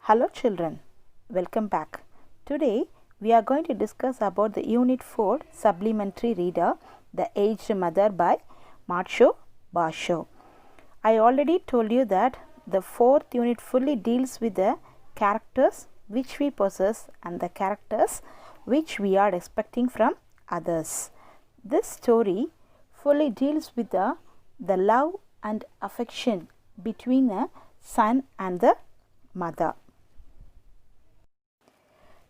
Hello children, welcome back. Today we are going to discuss about the Unit 4 Supplementary Reader, The Aged Mother by Marsho Basho. I already told you that the 4th unit fully deals with the characters which we possess and the characters which we are expecting from others. This story fully deals with the love and affection between a son and the mother.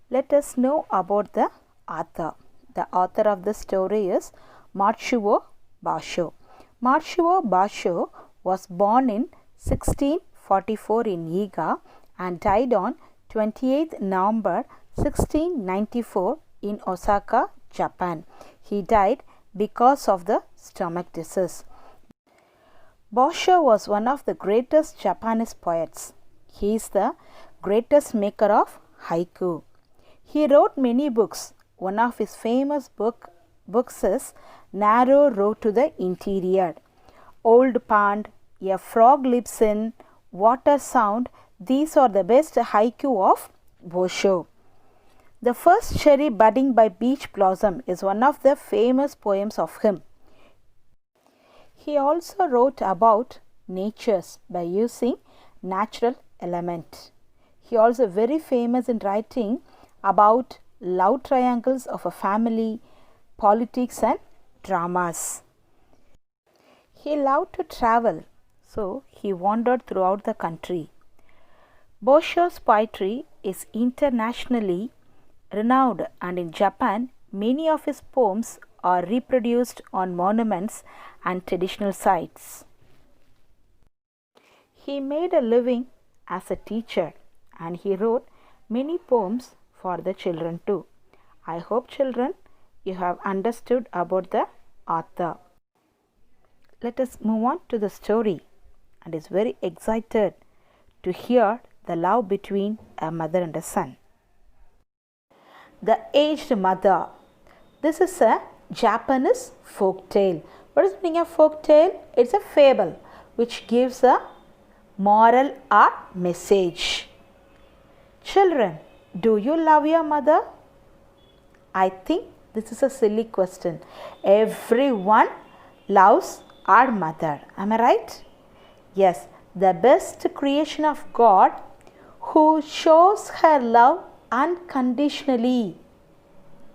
Let us know about the author. The author of the story is Matsuo Basho. Matsuo Basho was born in 1644 in Iga and died on 28th November 1694 in Osaka, Japan. He died because of the stomach disease. Basho was one of the greatest Japanese poets. He is the greatest maker of haiku. He wrote many books. One of his famous books is Narrow Road to the Interior, Old Pond, A Frog Lives in, Water Sound. These are the best haiku of Basho. The First Cherry Budding by Beach Blossom is one of the famous poems of him. He also wrote about natures by using natural element. He also very famous in writing about love triangles of a family, politics and dramas. He loved to travel, so he wandered throughout the country. Basho's poetry is internationally renowned, and in Japan many of his poems are reproduced on monuments and traditional sites. He made a living as a teacher and he wrote many poems for the children too. I hope children you have understood about the author. Let us move on to the story, and is very excited to hear the love between a mother and a son. The Aged Mother. This is a Japanese folk tale. What is the meaning of folk tale? It's a fable which gives a moral or message. Children, do you love your mother? I think this is a silly question. Everyone loves our mother. Am I right? Yes, the best creation of God who shows her love unconditionally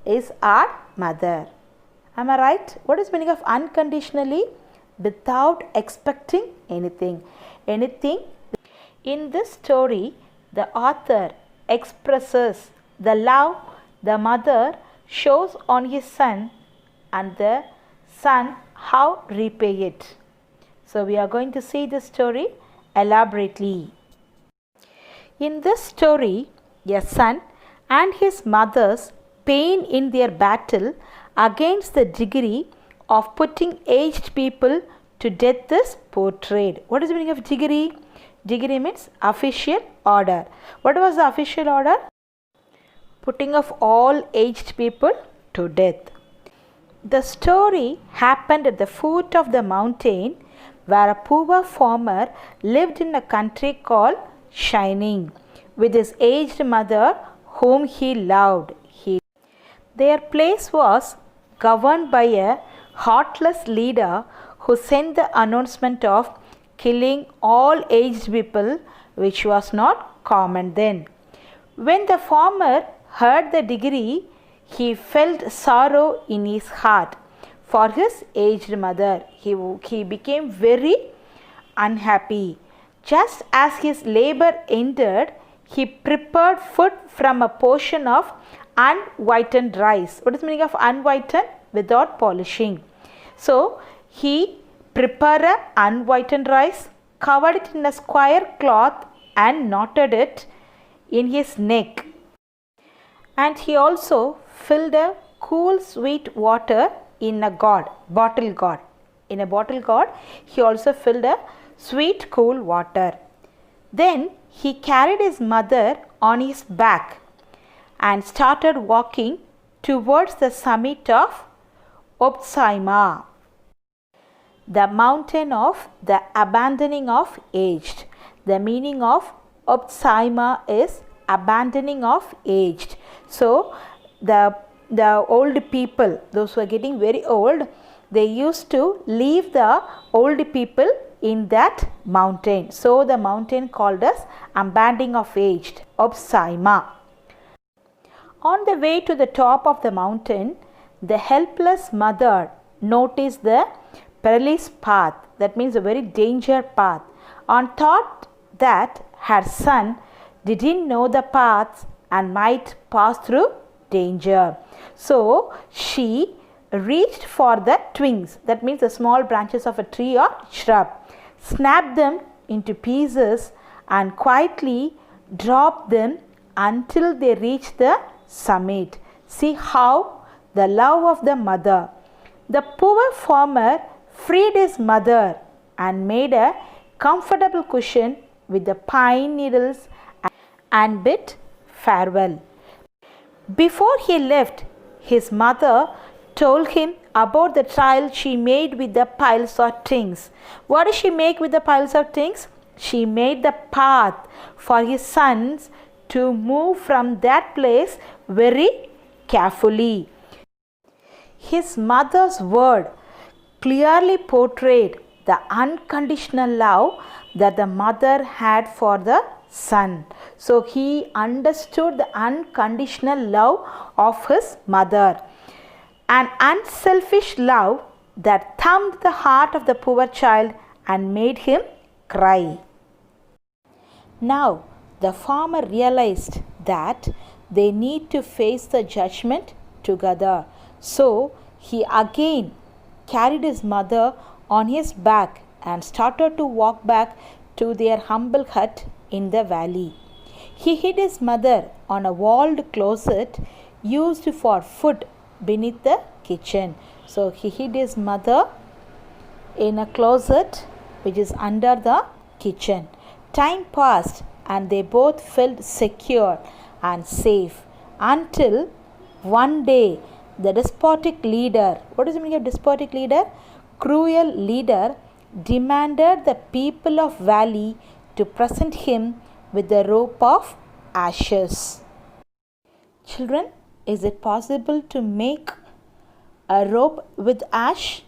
is our mother. Am I right? What is the meaning of unconditionally? Without expecting anything. In this story, the author expresses the love the mother shows on his son and the son how repay it. So we are going to see this story elaborately. In this story, a son and his mother's pain in their battle against the degree of putting aged people to death is portrayed. What is the meaning of degree? Degree means official order. What was the official order? Putting of all aged people to death. The story happened at the foot of the mountain where a poor farmer lived in a country called Shining with his aged mother whom he loved. Their place was governed by a heartless leader who sent the announcement of killing all aged people, which was not common then. When the farmer heard the decree, he felt sorrow in his heart for his aged mother. He became very unhappy. Just as his labor ended, he prepared food from a portion of unwhitened rice. What is the meaning of unwhitened? Without polishing. So he prepared a unwhitened rice, covered it in a square cloth and knotted it in his neck. And he also filled a cool sweet water in a bottle gourd. In a bottle gourd, he also filled a sweet cool water. Then he carried his mother on his back and started walking towards the summit of Otsushima, the mountain of the abandoning of aged. The meaning of Opsaima is abandoning of aged. So the old people, those who are getting very old, they used to leave the old people in that mountain. So the mountain called as abandoning of aged, Opsaima. On the way to the top of the mountain, the helpless mother noticed the perilous path, that means a very danger path, and thought that her son didn't know the paths and might pass through danger. So she reached for the twigs, that means the small branches of a tree or shrub, snapped them into pieces and quietly dropped them until they reached the summit. See how the love of the mother. The poor farmer freed his mother and made a comfortable cushion with the pine needles and bid farewell. Before he left, his mother told him about the trial she made with the piles of things. What did she make with the piles of things? She made the path for his sons to move from that place very carefully. His mother's word clearly portrayed the unconditional love that the mother had for the son. So he understood the unconditional love of his mother, an unselfish love that thumped the heart of the poor child and made him cry. Now the farmer realized that they need to face the judgment together. So he again carried his mother on his back and started to walk back to their humble hut in the valley. He hid his mother on a walled closet used for food beneath the kitchen. So he hid his mother in a closet which is under the kitchen. Time passed and they both felt secure and safe until one day the despotic leader, what is the meaning of despotic leader? Cruel leader demanded the people of valley to present him with a rope of ashes. Children, is it possible to make a rope with ash?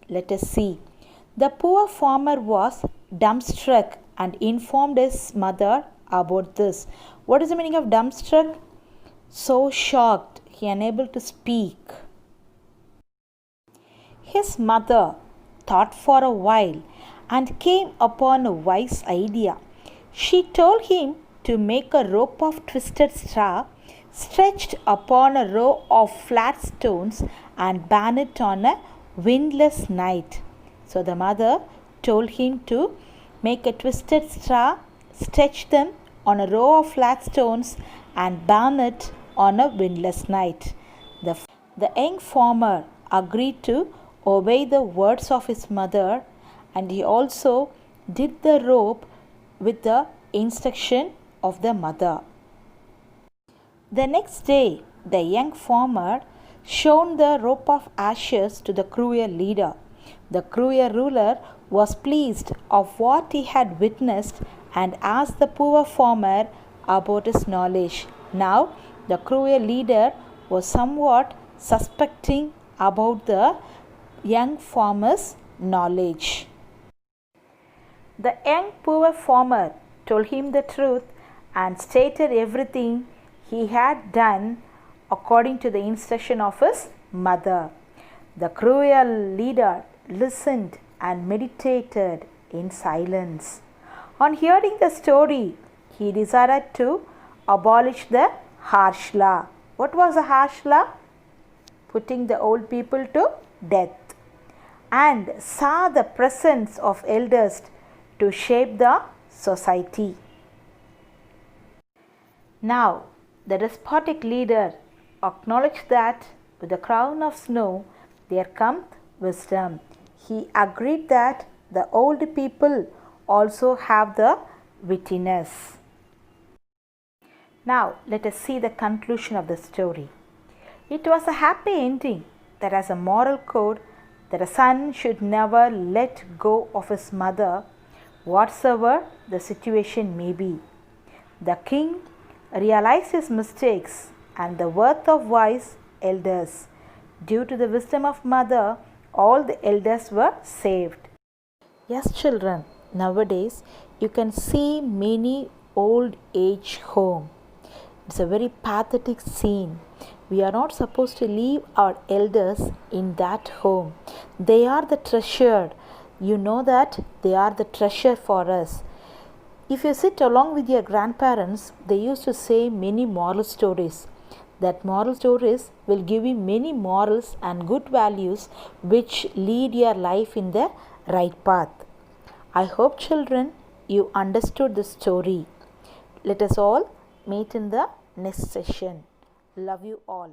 Let us see. The poor farmer was dumbstruck and informed his mother about this. What is the meaning of dumbstruck? So shocked, he unable to speak. His mother thought for a while and came upon a wise idea. She told him to make a rope of twisted straw stretched upon a row of flat stones and burn it on a windless night. So the mother told him to make a twisted straw, stretch them on a row of flat stones and burn it on a windless night. The young farmer agreed to obey the words of his mother, and he also did the rope with the instruction of the mother. The next day, the young farmer showed the rope of ashes to the cruel leader. The cruel ruler was pleased of what he had witnessed and asked the poor farmer about his knowledge. Now, the cruel leader was somewhat suspecting about the young farmer's knowledge. The young poor farmer told him the truth and stated everything he had done according to the instruction of his mother. The cruel leader listened and meditated in silence. On hearing the story, he decided to abolish the harsh law. What was the harsh law? Putting the old people to death, and saw the presence of elders to shape the society. Now, the despotic leader acknowledged that with the crown of snow there cometh wisdom. He agreed that the old people also have the wittiness. Now, let us see the conclusion of the story. It was a happy ending that as a moral code that a son should never let go of his mother whatsoever the situation may be. The king realized his mistakes and the worth of wise elders. Due to the wisdom of mother, all the elders were saved. Yes, children, nowadays you can see many old age home. It's a very pathetic scene. We are not supposed to leave our elders in that home. They are the treasured. You know that they are the treasure for us. If you sit along with your grandparents, they used to say many moral stories. That moral stories will give you many morals and good values which lead your life in the right path. I hope, children, you understood the story. Let us all meet in the next session. Love you all.